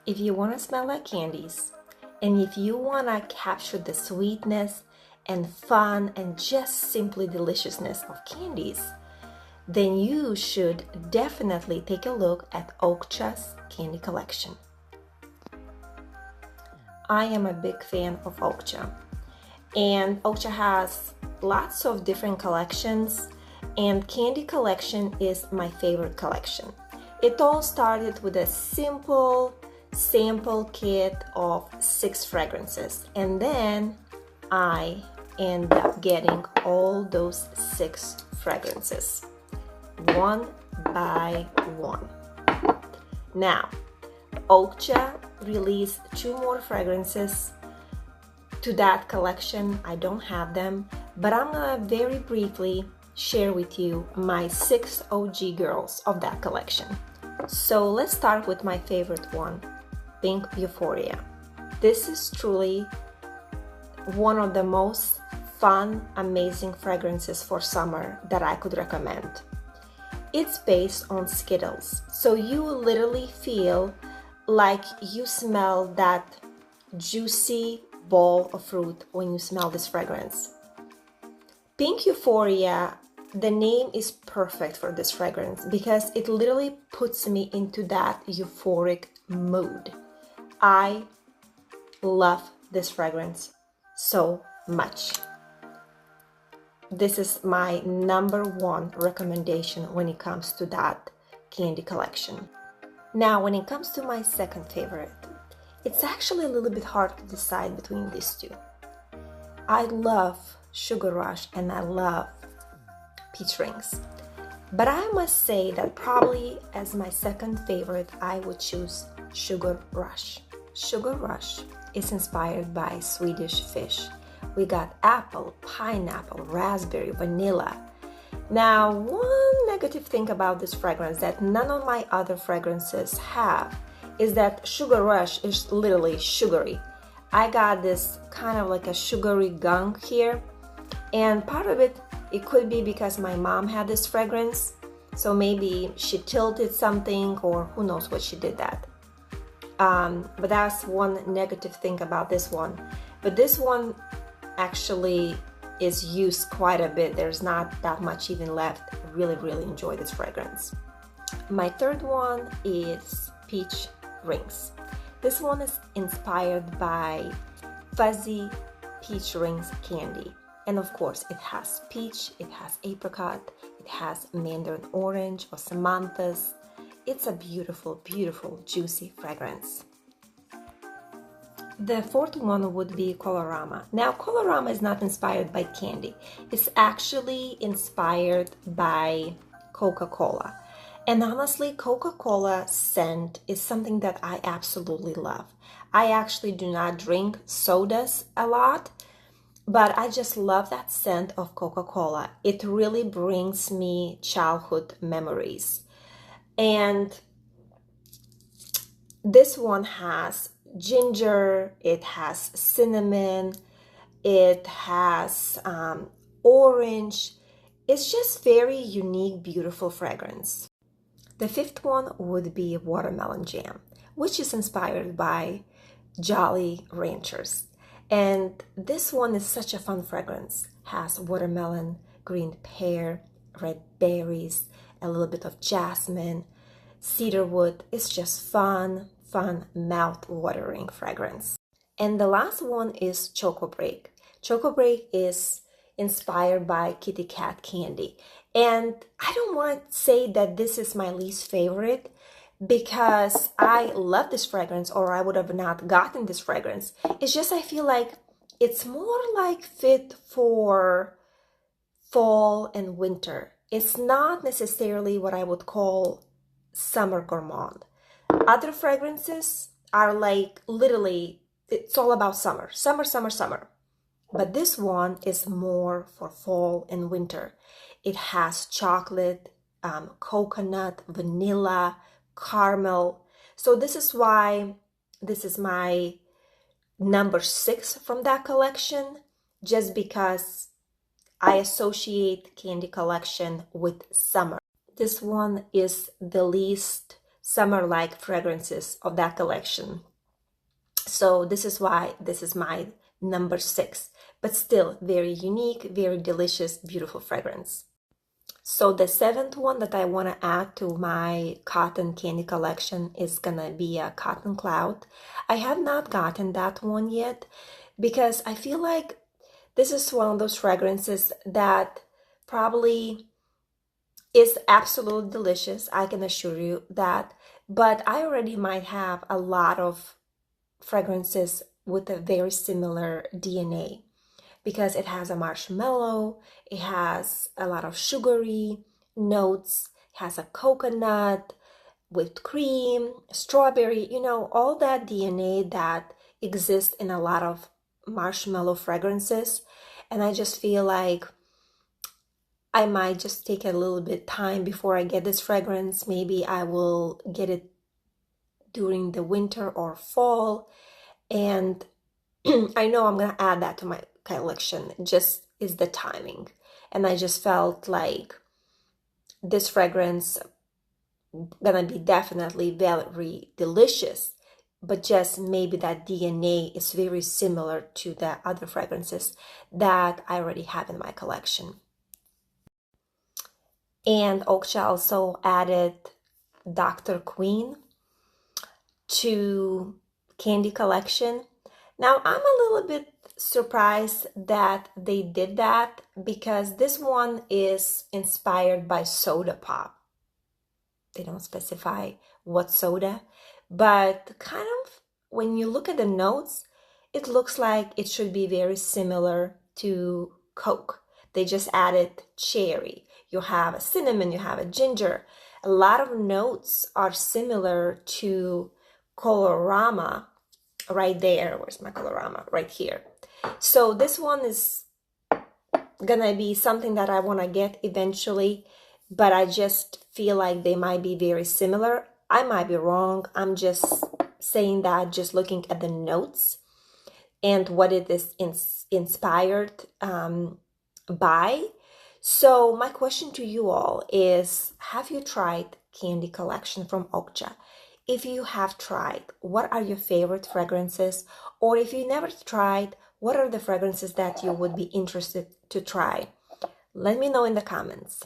If you want to smell like candies, and if you want to capture the sweetness and fun and just simply deliciousness of candies, then you should definitely take a look at Oakcha's candy collection. I am a big fan of Oakcha, and Oakcha has lots of different collections, and candy collection is my favorite collection. It all started with a simple sample kit of 6 fragrances, and then I end up getting all those 6 fragrances one by one. Now, Oakcha released 2 more fragrances to that collection. I don't have them, but I'm gonna very briefly share with you my 6 OG girls of that collection. So let's start with my favorite one, Pink Euphoria. This is truly one of the most fun, amazing fragrances for summer that I could recommend. It's based on Skittles, so you literally feel like you smell that juicy ball of fruit when you smell this fragrance. Pink Euphoria, the name is perfect for this fragrance because it literally puts me into that euphoric mood. I love this fragrance so much. This is my number 1 recommendation when it comes to that candy collection. Now, when it comes to my second favorite, it's actually a little bit hard to decide between these 2. I love Sugar Rush and I love Peach Rings, but I must say that probably as my second favorite, I would choose Sugar Rush. Sugar Rush is inspired by Swedish fish. We got apple, pineapple, raspberry, vanilla. Now, one negative thing about this fragrance that none of my other fragrances have is that Sugar Rush is literally sugary. I got this kind of like a sugary gunk here, and part of it could be because my mom had this fragrance, so maybe she tilted something or who knows what she did that. But that's one negative thing about this one. But this one actually is used quite a bit. There's not that much even left. I really enjoy this fragrance. My third one is Peach Rings. This one is inspired by fuzzy peach rings candy. And of course, it has peach, it has apricot, it has mandarin orange or samanthas. It's a beautiful, juicy fragrance. The fourth one would be Colorama. Now, Colorama is not inspired by candy. It's actually inspired by Coca-Cola. And honestly, Coca-Cola scent is something that I absolutely love. I actually do not drink sodas a lot, but I just love that scent of Coca-Cola. It really brings me childhood memories. And this one has ginger, it has cinnamon, it has orange. It's just very unique, beautiful fragrance. The fifth one would be Watermelon Jam, which is inspired by Jolly Ranchers. And this one is such a fun fragrance. Has watermelon, green pear, red berries, a little bit of jasmine, cedarwood. It's just fun, mouth-watering fragrance. And the last one is Choco Break. Choco Break is inspired by Kitty Cat candy. And I don't want to say that this is my least favorite because I love this fragrance or I would have not gotten this fragrance. It's just I feel like it's more like fit for fall and winter. It's not necessarily what I would call summer gourmand. Other fragrances are like literally, it's all about summer. Summer. But this one is more for fall and winter. It has chocolate, coconut, vanilla, caramel. So this is why this is my number 6 from that collection, just because I associate candy collection with summer. This one is the least summer-like fragrances of that collection. So this is why this is my number 6, but still very unique, very delicious, beautiful fragrance. So the 7th one that I want to add to my cotton candy collection is gonna be a Cotton Cloud. I have not gotten that one yet because I feel like this is one of those fragrances that probably is absolutely delicious, I can assure you that, but I already might have a lot of fragrances with a very similar DNA because it has a marshmallow, it has a lot of sugary notes, it has a coconut, whipped cream, strawberry, all that DNA that exists in a lot of marshmallow fragrances. And I just feel like I might just take a little bit time before I get this fragrance. Maybe I will get it during the winter or fall. And I know I'm going to add that to my collection. It just is the timing. And I just felt like this fragrance gonna be definitely very delicious, but just maybe that DNA is very similar to the other fragrances that I already have in my collection. And Oakcha also added Dr. Queen to candy collection. Now I'm a little bit surprised that they did that because this one is inspired by soda pop. They don't specify what soda, but kind of when you look at the notes, it looks like it should be very similar to Coke. They just added cherry. You have a cinnamon, you have a ginger. A lot of notes are similar to Colorama right there. Where's my Colorama? Right here. So this one is gonna be something that I want to get eventually, but I just feel like they might be very similar. I might be wrong. I'm just saying that just looking at the notes and what it is inspired by. So my question to you all is, have you tried candy collection from Oakcha? If you have tried, what are your favorite fragrances? Or if you never tried, what are the fragrances that you would be interested to try? Let me know in the comments.